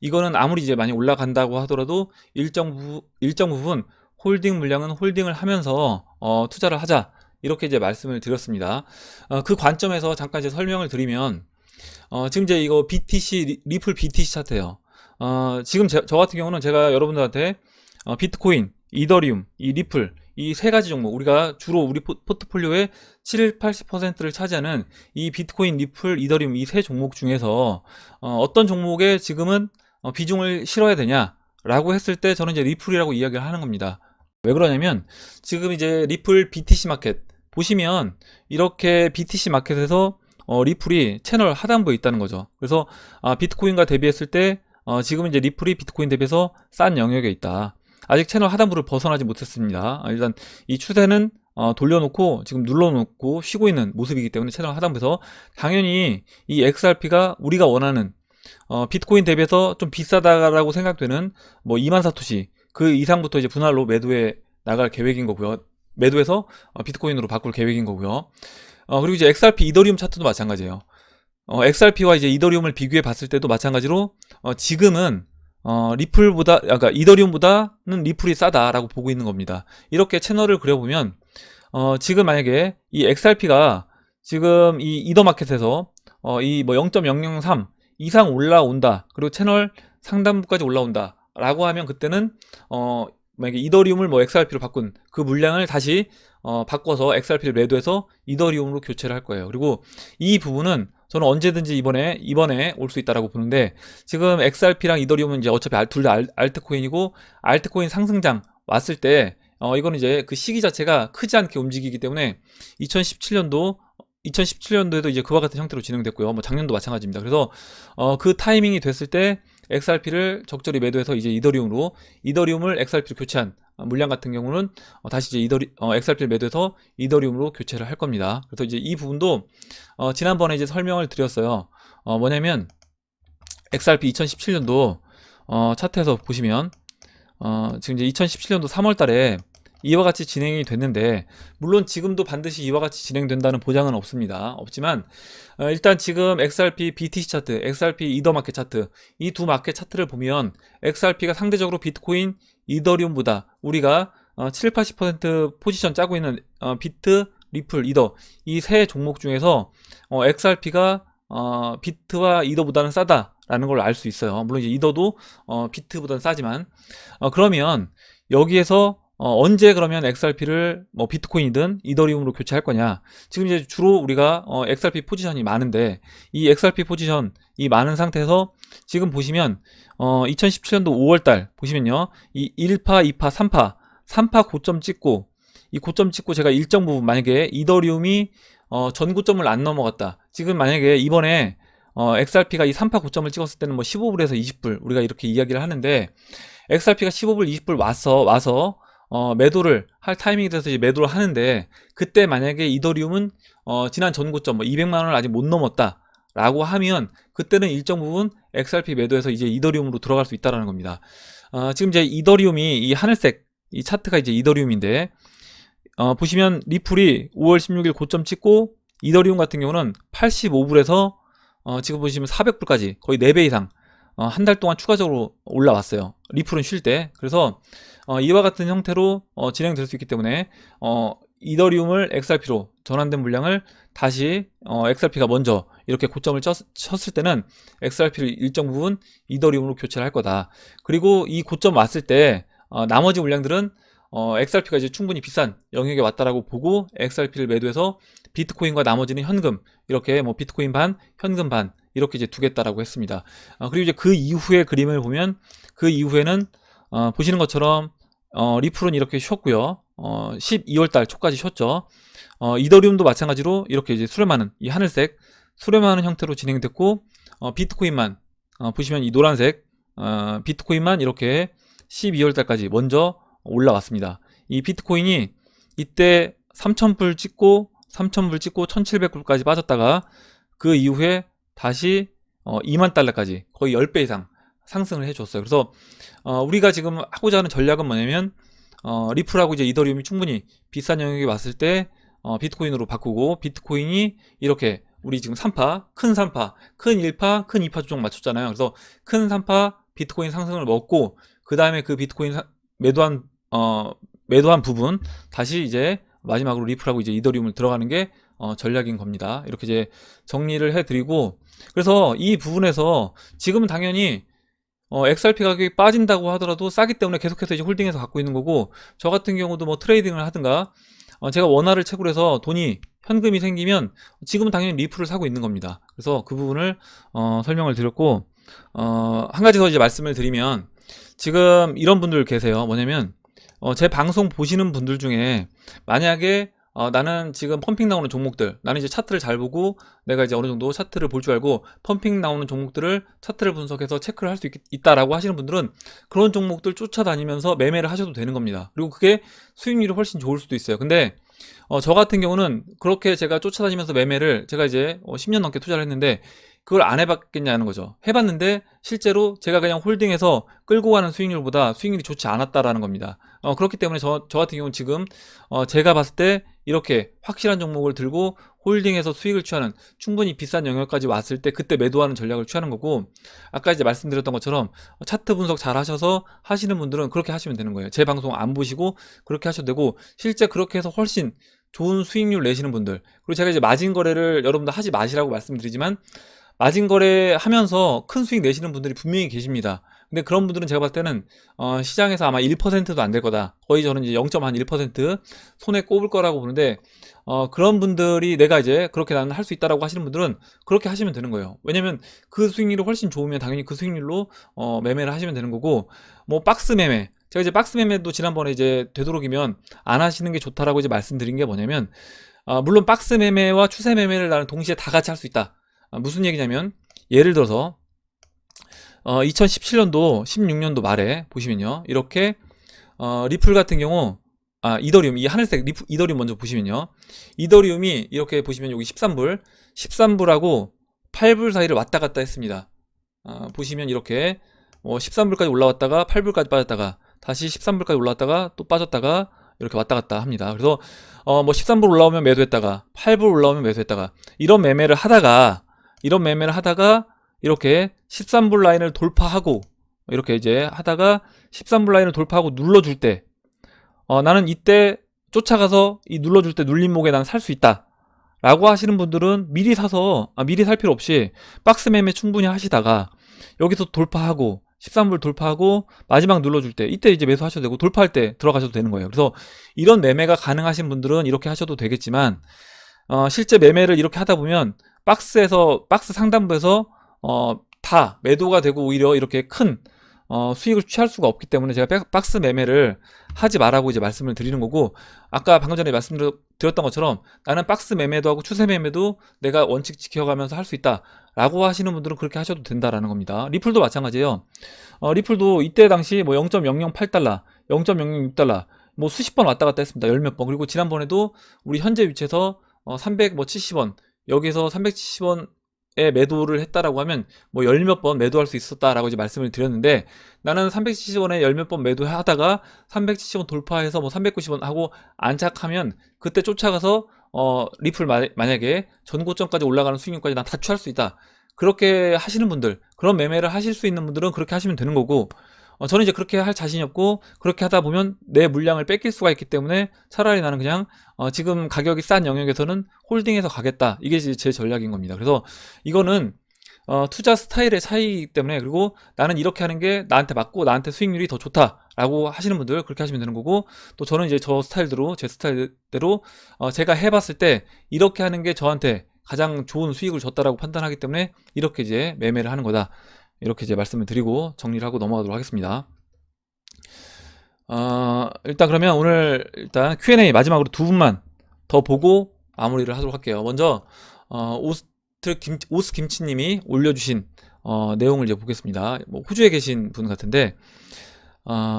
S1: 이거는 아무리 이제 많이 올라간다고 하더라도 일정 부분 홀딩 물량은 홀딩을 하면서 투자를 하자, 이렇게 이제 말씀을 드렸습니다. 그 관점에서 잠깐 이제 설명을 드리면 지금 이제 이거 리플 BTC 차트예요. 지금 저 같은 경우는 제가 여러분들한테 비트코인, 이더리움, 이 리플 이 세 가지 종목, 우리가 주로 우리 포트폴리오의 7, 80%를 차지하는 이 비트코인, 리플, 이더리움 이 세 종목 중에서 어떤 종목에 지금은 비중을 실어야 되냐라고 했을 때 저는 이제 리플이라고 이야기를 하는 겁니다. 왜 그러냐면 지금 이제 리플 BTC 마켓 보시면 이렇게 BTC 마켓에서 리플이 채널 하단부에 있다는 거죠. 그래서 비트코인과 대비했을 때 지금 이제 리플이 비트코인 대비해서 싼 영역에 있다. 아직 채널 하단부를 벗어나지 못했습니다. 일단 이 추세는 돌려놓고 지금 눌러놓고 쉬고 있는 모습이기 때문에 채널 하단부에서 당연히 이 XRP가 우리가 원하는 비트코인 대비해서 좀 비싸다라고 생각되는 뭐 2만 사토시 그 이상부터 이제 분할로 매도해 나갈 계획인 거고요. 매도해서 비트코인으로 바꿀 계획인 거고요. 그리고 이제 XRP 이더리움 차트도 마찬가지예요. XRP와 이제 이더리움을 비교해 봤을 때도 마찬가지로 지금은 리플보다, 그러니까 이더리움보다는 리플이 싸다라고 보고 있는 겁니다. 이렇게 채널을 그려보면 지금 만약에 이 XRP가 지금 이 이더마켓에서 이 뭐 0.003 이상 올라온다, 그리고 채널 상단부까지 올라온다 라고 하면 그때는 만약에 이더리움을 뭐 XRP로 바꾼 그 물량을 다시 바꿔서 XRP를 매도해서 이더리움으로 교체를 할 거예요. 그리고 이 부분은 저는 언제든지 이번에 올 수 있다라고 보는데, 지금 XRP랑 이더리움은 이제 어차피 둘 다 알트코인이고, 알트코인 상승장 왔을 때 이거는 이제 그 시기 자체가 크지 않게 움직이기 때문에 2017년도에도 이제 그와 같은 형태로 진행됐고요. 뭐 작년도 마찬가지입니다. 그래서 그 타이밍이 됐을 때 XRP를 적절히 매도해서 이제 이더리움을 XRP로 교체한 물량 같은 경우는 다시 이제 XRP를 매도해서 이더리움으로 교체를 할 겁니다. 그래서 이제 이 부분도 지난번에 이제 설명을 드렸어요. 뭐냐면 XRP 2017년도 차트에서 보시면 지금 이제 2017년도 3월 달에 이와 같이 진행이 됐는데, 물론 지금도 반드시 이와 같이 진행된다는 보장은 없지만 일단 지금 XRP BTC 차트, XRP 이더 마켓 차트, 이 두 마켓 차트를 보면 XRP가 상대적으로 비트코인, 이더리움보다 우리가 7, 80% 포지션 짜고 있는 비트, 리플, 이더 이 세 종목 중에서 XRP가 비트와 이더보다는 싸다라는 걸 알 수 있어요. 물론 이제 이더도 비트보다는 싸지만 그러면 여기에서 언제 그러면 XRP를 뭐 비트코인이든 이더리움으로 교체할 거냐. 지금 이제 주로 우리가 XRP 포지션이 많은데, 이 XRP 포지션이 많은 상태에서 지금 보시면 2017년도 5월달 보시면요, 이 1파, 2파, 3파 고점 찍고, 이 고점 찍고 제가 일정 부분, 만약에 이더리움이 전 고점을 안 넘어갔다, 지금 만약에 이번에 XRP가 이 3파 고점을 찍었을 때는 뭐 15불에서 20불 우리가 이렇게 이야기를 하는데, XRP가 15불, 20불 와서 매도를 할 타이밍이 돼서 이제 매도를 하는데, 그때 만약에 이더리움은 지난 전고점 뭐 200만원을 아직 못 넘었다 라고 하면 그때는 일정 부분 XRP 매도해서 이제 이더리움으로 들어갈 수 있다라는 겁니다. 지금 이제 이더리움이 이 하늘색 이 차트가 이제 이더리움인데, 보시면 리플이 5월 16일 고점 찍고, 이더리움 같은 경우는 85불에서 지금 보시면 400불까지 거의 4배 이상 한 달 동안 추가적으로 올라왔어요. 리플은 쉴 때. 그래서 이와 같은 형태로 진행될 수 있기 때문에 이더리움을 XRP로 전환된 물량을 다시 XRP가 먼저 이렇게 고점을 쳤을 때는 XRP를 일정 부분 이더리움으로 교체를 할 거다. 그리고 이 고점 왔을 때 나머지 물량들은 XRP가 이제 충분히 비싼 영역에 왔다라고 보고 XRP를 매도해서 비트코인과 나머지는 현금, 이렇게 뭐 비트코인 반, 현금 반 이렇게 이제 두겠다라고 했습니다. 그리고 이제 그 이후의 그림을 보면, 그 이후에는 보시는 것처럼 리플은 이렇게 쉬었고요. 12월달 초까지 쉬었죠. 이더리움도 마찬가지로 이렇게 이제 수렴하는 이 하늘색 수렴하는 형태로 진행됐고, 비트코인만 보시면 이 노란색 비트코인만 이렇게 12월달까지 먼저 올라왔습니다. 이 비트코인이 이때 3,000불 찍고 1,700불까지 빠졌다가 그 이후에 다시 2만 달러까지 거의 10배 이상 상승을 해줬어요. 그래서 우리가 지금 하고자 하는 전략은 뭐냐면, 리플하고 이제 이더리움이 충분히 비싼 영역에 왔을 때 비트코인으로 바꾸고, 비트코인이 이렇게 우리 지금 3파, 큰 3파, 큰 1파, 큰 2파 조정 맞췄잖아요. 그래서 큰 3파 비트코인 상승을 먹고, 그 다음에 그 비트코인 매도한 부분 다시 이제 마지막으로 리플하고 이제 이더리움을 들어가는 게 전략인 겁니다. 이렇게 이제 정리를 해드리고, 그래서 이 부분에서 지금은 당연히 XRP 가격이 빠진다고 하더라도 싸기 때문에 계속해서 이제 홀딩해서 갖고 있는 거고, 저 같은 경우도 뭐 트레이딩을 하든가, 제가 원화를 채굴 해서 돈이 현금이 생기면 지금은 당연히 리플을 사고 있는 겁니다. 그래서 그 부분을 설명을 드렸고, 한 가지 더 이제 말씀을 드리면, 지금 이런 분들 계세요. 뭐냐면 제 방송 보시는 분들 중에 만약에 나는 지금 펌핑 나오는 종목들, 나는 이제 차트를 잘 보고 내가 이제 어느 정도 차트를 볼 줄 알고 펌핑 나오는 종목들을 차트를 분석해서 체크를 할 수 있다라고 하시는 분들은 그런 종목들 쫓아다니면서 매매를 하셔도 되는 겁니다. 그리고 그게 수익률이 훨씬 좋을 수도 있어요. 근데 저 같은 경우는 그렇게 제가 쫓아다니면서 매매를, 제가 이제 10년 넘게 투자를 했는데 그걸 안 해봤겠냐는 거죠. 해봤는데 실제로 제가 그냥 홀딩해서 끌고 가는 수익률보다 수익률이 좋지 않았다라는 겁니다. 그렇기 때문에 저 같은 경우는 지금 제가 봤을 때 이렇게 확실한 종목을 들고 홀딩해서 수익을 취하는, 충분히 비싼 영역까지 왔을 때 그때 매도하는 전략을 취하는 거고, 아까 이제 말씀드렸던 것처럼 차트 분석 잘 하셔서 하시는 분들은 그렇게 하시면 되는 거예요. 제 방송 안 보시고 그렇게 하셔도 되고, 실제 그렇게 해서 훨씬 좋은 수익률 내시는 분들, 그리고 제가 이제 마진 거래를 여러분들 하지 마시라고 말씀드리지만 마진 거래 하면서 큰 수익 내시는 분들이 분명히 계십니다. 근데 그런 분들은 제가 봤을 때는 시장에서 아마 1%도 안 될 거다, 거의 저는 이제 0.1% 손에 꼽을 거라고 보는데, 그런 분들이 내가 이제 그렇게 나는 할 수 있다라고 하시는 분들은 그렇게 하시면 되는 거예요. 왜냐면 그 수익률이 훨씬 좋으면 당연히 그 수익률로 매매를 하시면 되는 거고, 뭐 박스 매매, 제가 이제 박스 매매도 지난번에 이제 되도록이면 안 하시는 게 좋다라고 이제 말씀드린 게 뭐냐면, 물론 박스 매매와 추세 매매를 나는 동시에 다 같이 할 수 있다. 무슨 얘기냐면, 예를 들어서 2017년도 16년도 말에 보시면요, 이렇게 리플 같은 경우, 이더리움, 이 하늘색 이더리움 먼저 보시면요, 이더리움이 이렇게 보시면 여기 13불하고 8불 사이를 왔다 갔다 했습니다. 보시면 이렇게 13불까지 올라왔다가 8불까지 빠졌다가 다시 13불까지 올라왔다가 또 빠졌다가 이렇게 왔다 갔다 합니다. 그래서 뭐 13불 올라오면 매도했다가 8불 올라오면 매도했다가 이런 매매를 하다가 이렇게 13불 라인을 돌파하고, 이렇게 이제 하다가 13불 라인을 돌파하고 눌러줄 때, 나는 이때 쫓아가서 이 눌러줄 때 눌림목에 난 살 수 있다 라고 하시는 분들은 미리 사서, 미리 살 필요 없이 박스 매매 충분히 하시다가 여기서 돌파하고 13불 돌파하고 마지막 눌러줄 때 이때 이제 매수하셔도 되고, 돌파할 때 들어가셔도 되는 거예요. 그래서 이런 매매가 가능하신 분들은 이렇게 하셔도 되겠지만, 실제 매매를 이렇게 하다 보면 박스 상단부에서 다 매도가 되고 오히려 이렇게 큰 수익을 취할 수가 없기 때문에 제가 박스 매매를 하지 말라고 이제 말씀을 드리는 거고, 아까 방금 전에 말씀드렸던 것처럼 나는 박스 매매도 하고 추세 매매도 내가 원칙 지켜가면서 할 수 있다 라고 하시는 분들은 그렇게 하셔도 된다라는 겁니다. 리플도 마찬가지예요. 리플도 이때 당시 뭐 0.008달러, 0.006달러 뭐 수십 번 왔다 갔다 했습니다. 열 몇 번. 그리고 지난번에도 우리 현재 위치에서 370원, 여기서 370원에 매도를 했다라고 하면 뭐 열 몇 번 매도할 수 있었다라고 이제 말씀을 드렸는데, 나는 370원에 열 몇 번 매도하다가 370원 돌파해서 뭐 390원 하고 안착하면 그때 쫓아가서 리플 만약에 전고점까지 올라가는 수익률까지 난 다 취할 수 있다, 그렇게 하시는 분들, 그런 매매를 하실 수 있는 분들은 그렇게 하시면 되는 거고, 저는 이제 그렇게 할 자신이 없고 그렇게 하다 보면 내 물량을 뺏길 수가 있기 때문에 차라리 나는 그냥 지금 가격이 싼 영역에서는 홀딩해서 가겠다, 이게 제 전략인 겁니다. 그래서 이거는 투자 스타일의 차이이기 때문에, 그리고 나는 이렇게 하는 게 나한테 맞고 나한테 수익률이 더 좋다라고 하시는 분들 그렇게 하시면 되는 거고, 또 저는 이제 제 스타일대로 제가 해봤을 때 이렇게 하는 게 저한테 가장 좋은 수익을 줬다라고 판단하기 때문에 이렇게 이제 매매를 하는 거다, 이렇게 이제 말씀을 드리고 정리를 하고 넘어가도록 하겠습니다. 일단 그러면 오늘 일단 Q&A 마지막으로 두 분만 더 보고 마무리를 하도록 할게요. 먼저 오스김치님이 올려주신 내용을 이제 보겠습니다. 뭐 호주에 계신 분 같은데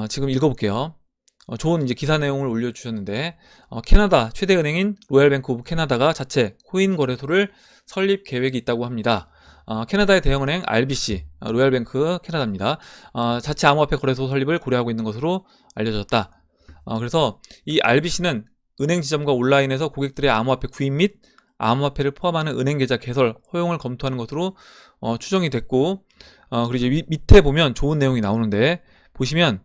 S1: 지금 읽어볼게요. 좋은 이제 기사 내용을 올려주셨는데, 캐나다 최대 은행인 로얄뱅크 오브 캐나다가 자체 코인 거래소를 설립 계획이 있다고 합니다. 캐나다의 대형은행 RBC, 로얄뱅크 캐나다입니다. 자체 암호화폐 거래소 설립을 고려하고 있는 것으로 알려졌다. 그래서 이 RBC는 은행 지점과 온라인에서 고객들의 암호화폐 구입 및 암호화폐를 포함하는 은행 계좌 개설, 허용을 검토하는 것으로 추정이 됐고, 그리고 이제 밑에 보면 좋은 내용이 나오는데, 보시면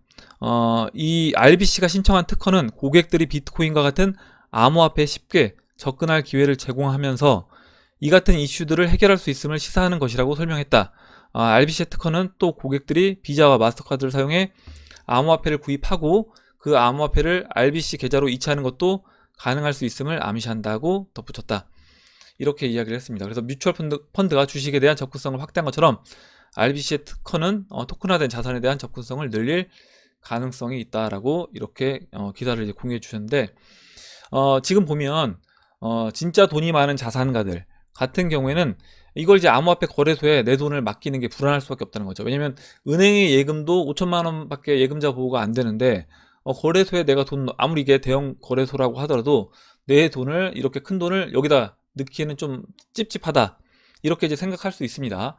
S1: 이 RBC가 신청한 특허는 고객들이 비트코인과 같은 암호화폐에 쉽게 접근할 기회를 제공하면서 이 같은 이슈들을 해결할 수 있음을 시사하는 것이라고 설명했다. RBC 특허는 또 고객들이 비자와 마스터카드를 사용해 암호화폐를 구입하고 그 암호화폐를 RBC 계좌로 이체하는 것도 가능할 수 있음을 암시한다고 덧붙였다. 이렇게 이야기를 했습니다. 그래서 뮤추얼 펀드가 주식에 대한 접근성을 확대한 것처럼 RBC의 특허는 토큰화된 자산에 대한 접근성을 늘릴 가능성이 있다라고 이렇게 기사를 이제 공유해 주셨는데, 지금 보면 진짜 돈이 많은 자산가들 같은 경우에는 이걸 이제 암호화폐 거래소에 내 돈을 맡기는 게 불안할 수밖에 없다는 거죠. 왜냐면 은행의 예금도 5천만 원밖에 예금자 보호가 안 되는데 거래소에 내가 돈, 아무리 이게 대형 거래소라고 하더라도 내 돈을, 이렇게 큰 돈을 여기다 넣기에는 좀 찝찝하다, 이렇게 이제 생각할 수 있습니다.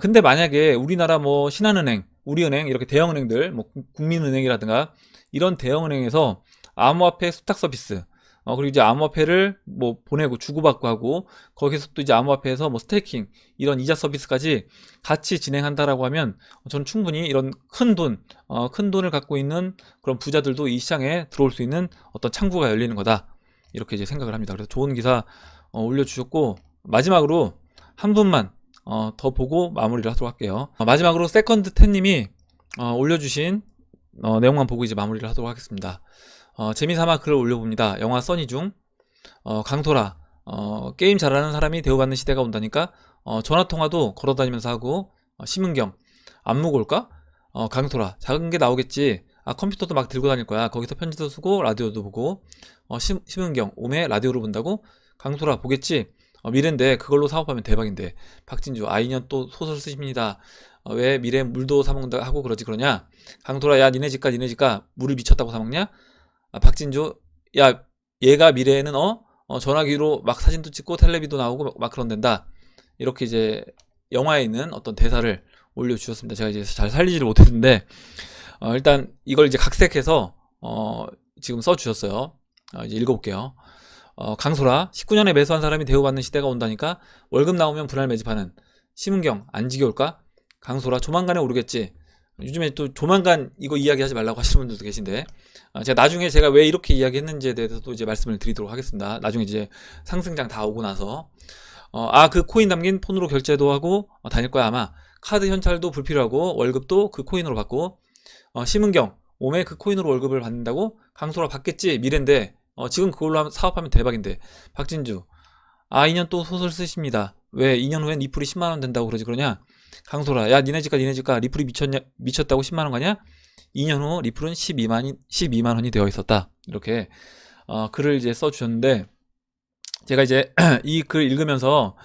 S1: 근데 만약에 우리나라 뭐 신한은행, 우리은행, 이렇게 대형은행들, 뭐 국민은행이라든가 이런 대형은행에서 암호화폐 수탁 서비스, 그리고 이제 암호화폐를 뭐 보내고 주고받고 하고, 거기서 또 이제 암호화폐에서 뭐 스테이킹, 이런 이자 서비스까지 같이 진행한다라고 하면 저는 충분히 이런 큰 돈을 갖고 있는 그런 부자들도 이 시장에 들어올 수 있는 어떤 창구가 열리는 거다, 이렇게 이제 생각을 합니다. 그래서 좋은 기사 올려주셨고, 마지막으로 한 분만 더 보고 마무리를 하도록 할게요. 마지막으로 세컨드 10님이 올려주신 내용만 보고 이제 마무리를 하도록 하겠습니다. 재미삼아 글을 올려봅니다. 영화 써니 중 강토라, 게임 잘하는 사람이 대우받는 시대가 온다니까 전화통화도 걸어다니면서 하고, 심은경 안무고 올까? 강토라 작은 게 나오겠지. 컴퓨터도 막 들고 다닐 거야. 거기서 편지도 쓰고 라디오도 보고. 심은경 오메 라디오로 본다고? 강토라 보겠지. 미래인데 그걸로 사업하면 대박인데. 박진주 2년 또 소설 쓰십니다. 왜 미래 물도 사먹는다 하고 그러냐? 강토라 야 니네 집가 물을 미쳤다고 사먹냐? 박진주 야 얘가 미래에는 전화기로 막 사진도 찍고 텔레비도 나오고 막 그런단다. 이렇게 이제 영화에 있는 어떤 대사를 올려주셨습니다. 제가 이제 잘 살리지를 못했는데 일단 이걸 이제 각색해서 지금 써주셨어요. 이제 읽어볼게요. 강소라 19년에 매수한 사람이 대우받는 시대가 온다니까 월급 나오면 분할 매집하는. 심은경 안 지겨울까? 강소라 조만간에 오르겠지. 요즘에 또 조만간 이거 이야기하지 말라고 하시는 분들도 계신데, 제가 나중에 제가 왜 이렇게 이야기했는지에 대해서도 이제 말씀을 드리도록 하겠습니다. 나중에 이제 상승장 다 오고 나서. 그 코인 담긴 폰으로 결제도 하고 다닐 거야 아마. 카드 현찰도 불필요하고 월급도 그 코인으로 받고. 심은경 오메 그 코인으로 월급을 받는다고? 강소라 받겠지. 미래인데 지금 그걸로 사업하면 대박인데. 박진주 2년 또 소설 쓰십니다. 왜 2년 후엔 리플이 10만원 된다고 그러냐? 강소라 야 니네 집가 리플이 미쳤다고 10만원 가냐? 2년 후 리플은 12만원이 되어 있었다. 이렇게 글을 이제 써주셨는데, 제가 이제 이 글 읽으면서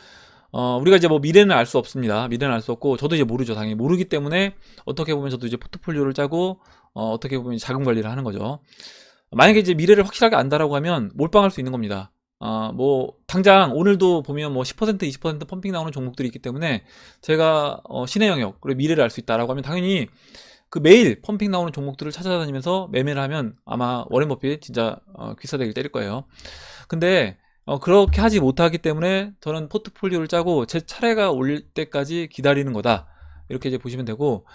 S1: 우리가 이제 뭐 미래는 알 수 없습니다. 미래는 알 수 없고 저도 이제 모르죠. 당연히 모르기 때문에 어떻게 보면 저도 이제 포트폴리오를 짜고 어떻게 보면 자금 관리를 하는 거죠. 만약에 이제 미래를 확실하게 안다라고 하면 몰빵할 수 있는 겁니다. 뭐 당장 오늘도 보면 뭐 10% 20% 펌핑 나오는 종목들이 있기 때문에 제가 신의 영역 그리고 미래를 알 수 있다라고 하면 당연히 그 매일 펌핑 나오는 종목들을 찾아다니면서 매매를 하면 아마 워렌 버핏 진짜 귀싸대기를 때릴 거예요. 근데 그렇게 하지 못하기 때문에 저는 포트폴리오를 짜고 제 차례가 올 때까지 기다리는 거다, 이렇게 이제 보시면 되고,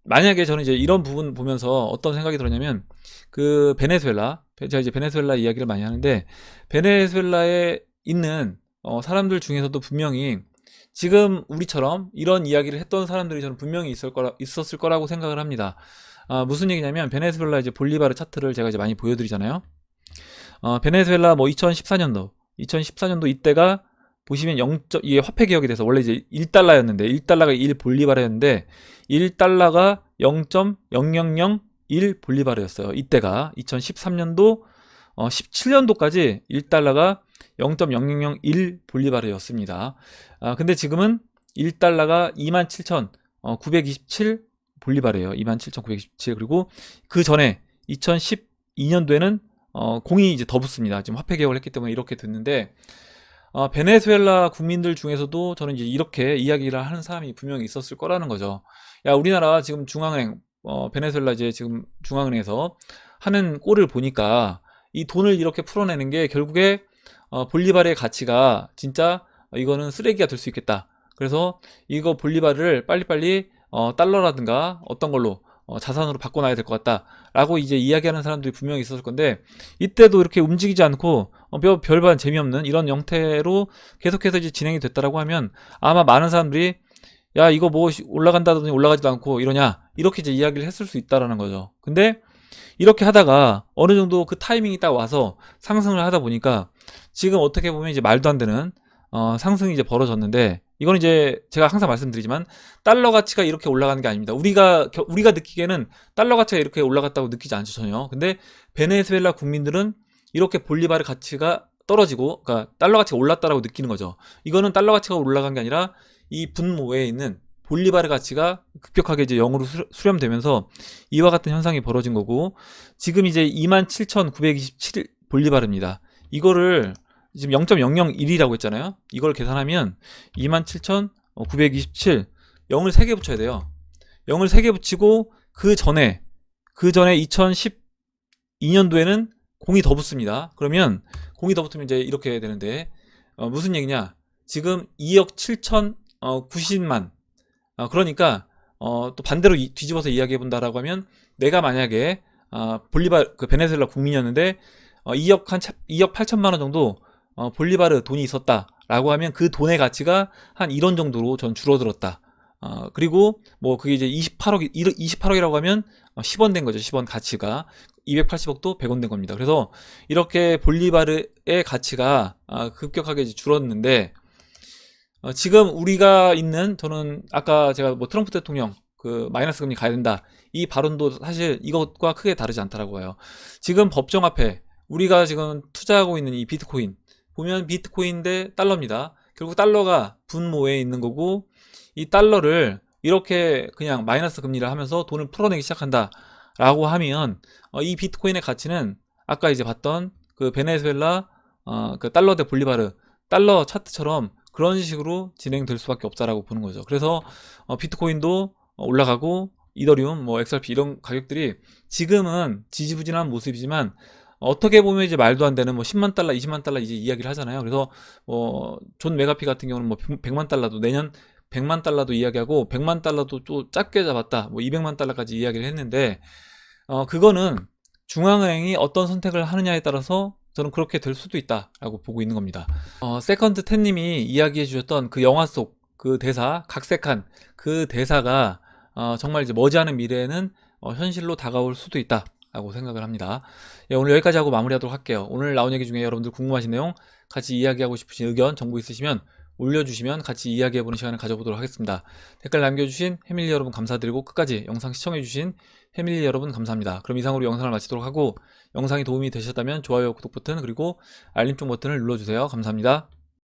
S1: 만약에 저는 이제 이런 부분 보면서 어떤 생각이 들었냐면, 그 베네수엘라, 제가 이제 베네수엘라 이야기를 많이 하는데, 베네수엘라에 있는 사람들 중에서도 분명히 지금 우리처럼 이런 이야기를 했던 사람들이 저는 분명히 있었을 거라고 생각을 합니다. 무슨 얘기냐면, 베네수엘라 이제 볼리바르 차트를 제가 이제 많이 보여드리잖아요. 베네수엘라 뭐 2014년도 이때가 보시면 이게 화폐 개혁이 돼서 원래 이제 1달러였는데 1달러가 1볼리바르였는데 1달러가 0.0001 볼리바르였어요. 이때가 2013년도 17년도까지 1달러가 0.0001 볼리바르였습니다. 근데 지금은 1달러가 27,927 볼리바르예요. 27,927. 그리고 그 전에 2012년도에는 공이 이제 더 붙습니다. 지금 화폐 개혁을 했기 때문에 이렇게 됐는데, 베네수엘라 국민들 중에서도 저는 이제 이렇게 이야기를 하는 사람이 분명히 있었을 거라는 거죠. 야, 우리나라 지금 중앙은행, 베네수엘라 이제 지금 중앙은행에서 하는 꼴을 보니까 이 돈을 이렇게 풀어내는 게 결국에 볼리바르의 가치가 진짜 이거는 쓰레기가 될 수 있겠다. 그래서 이거 볼리바르를 빨리빨리 달러라든가 어떤 걸로 자산으로 바꿔놔야 될 것 같다 라고 이제 이야기하는 사람들이 분명히 있었을 건데, 이때도 이렇게 움직이지 않고 별반 재미없는 이런 형태로 계속해서 이제 진행이 됐다라고 하면 아마 많은 사람들이 야 이거 뭐 올라간다더니 올라가지도 않고 이러냐, 이렇게 이제 이야기를 했을 수 있다라는 거죠. 근데 이렇게 하다가 어느 정도 그 타이밍이 딱 와서 상승을 하다 보니까 지금 어떻게 보면 이제 말도 안 되는 상승이 이제 벌어졌는데, 이건 이제 제가 항상 말씀드리지만 달러 가치가 이렇게 올라가는 게 아닙니다. 우리가 느끼기에는 달러 가치가 이렇게 올라갔다고 느끼지 않죠, 전혀. 근데 베네수엘라 국민들은 이렇게 볼리바르 가치가 떨어지고, 그러니까 달러 가치가 올랐다라고 느끼는 거죠. 이거는 달러 가치가 올라간 게 아니라 이 분모에 있는 볼리바르 가치가 급격하게 이제 0으로 수렴되면서 이와 같은 현상이 벌어진 거고, 지금 이제 27,927 볼리바르입니다. 이거를 지금 0.001이라고 했잖아요. 이걸 계산하면 27,927, 0을 3개 붙여야 돼요. 0을 3개 붙이고 그 전에 2012년도에는 공이 더 붙습니다. 그러면 공이 더 붙으면 이제 이렇게 되는데, 무슨 얘기냐, 지금 2억 7,090만, 그러니까 또 반대로 뒤집어서 이야기해 본다라고 하면, 내가 만약에 볼리바르 그 베네수엘라 국민이었는데 2억 8천만 원 정도 볼리바르 돈이 있었다라고 하면 그 돈의 가치가 한 1원 정도로 전 줄어들었다. 그리고 뭐 그게 이제 28억이라고 하면 10원 된 거죠. 10원 가치가 280억도 100원 된 겁니다. 그래서 이렇게 볼리바르의 가치가 급격하게 이제 줄었는데, 지금 우리가 있는, 저는 아까 제가 뭐 트럼프 대통령 그 마이너스 금리 가야 된다, 이 발언도 사실 이것과 크게 다르지 않다라고 해요. 지금 법정 앞에 우리가 지금 투자하고 있는 이 비트코인 보면 비트코인 대 달러입니다. 결국 달러가 분모에 있는 거고, 이 달러를 이렇게 그냥 마이너스 금리를 하면서 돈을 풀어내기 시작한다 라고 하면, 이 비트코인의 가치는 아까 이제 봤던 그 베네수엘라 그 달러 대 볼리바르 달러 차트처럼 그런 식으로 진행될 수밖에 없다라고 보는 거죠. 그래서 비트코인도 올라가고 이더리움, 뭐 XRP 이런 가격들이 지금은 지지부진한 모습이지만, 어떻게 보면 이제 말도 안 되는 뭐 10만 달러, 20만 달러 이제 이야기를 하잖아요. 그래서 존 메가피 같은 경우는 뭐 100만 달러도, 내년 100만 달러도 이야기하고, 100만 달러도 또 작게 잡았다, 뭐 200만 달러까지 이야기를 했는데, 그거는 중앙은행이 어떤 선택을 하느냐에 따라서 저는 그렇게 될 수도 있다라고 보고 있는 겁니다. 세컨드 텐님이 이야기해 주셨던 그 영화 속 그 대사, 각색한 그 대사가 정말 이제 머지않은 미래에는 현실로 다가올 수도 있다라고 생각을 합니다. 예, 오늘 여기까지 하고 마무리하도록 할게요. 오늘 나온 얘기 중에 여러분들 궁금하신 내용, 같이 이야기하고 싶으신 의견, 정보 있으시면 올려주시면 같이 이야기해보는 시간을 가져보도록 하겠습니다. 댓글 남겨주신 해밀리 여러분 감사드리고, 끝까지 영상 시청해주신 해밀리 여러분 감사합니다. 그럼 이상으로 영상을 마치도록 하고, 영상이 도움이 되셨다면 좋아요, 구독 버튼, 그리고 알림종 버튼을 눌러주세요. 감사합니다.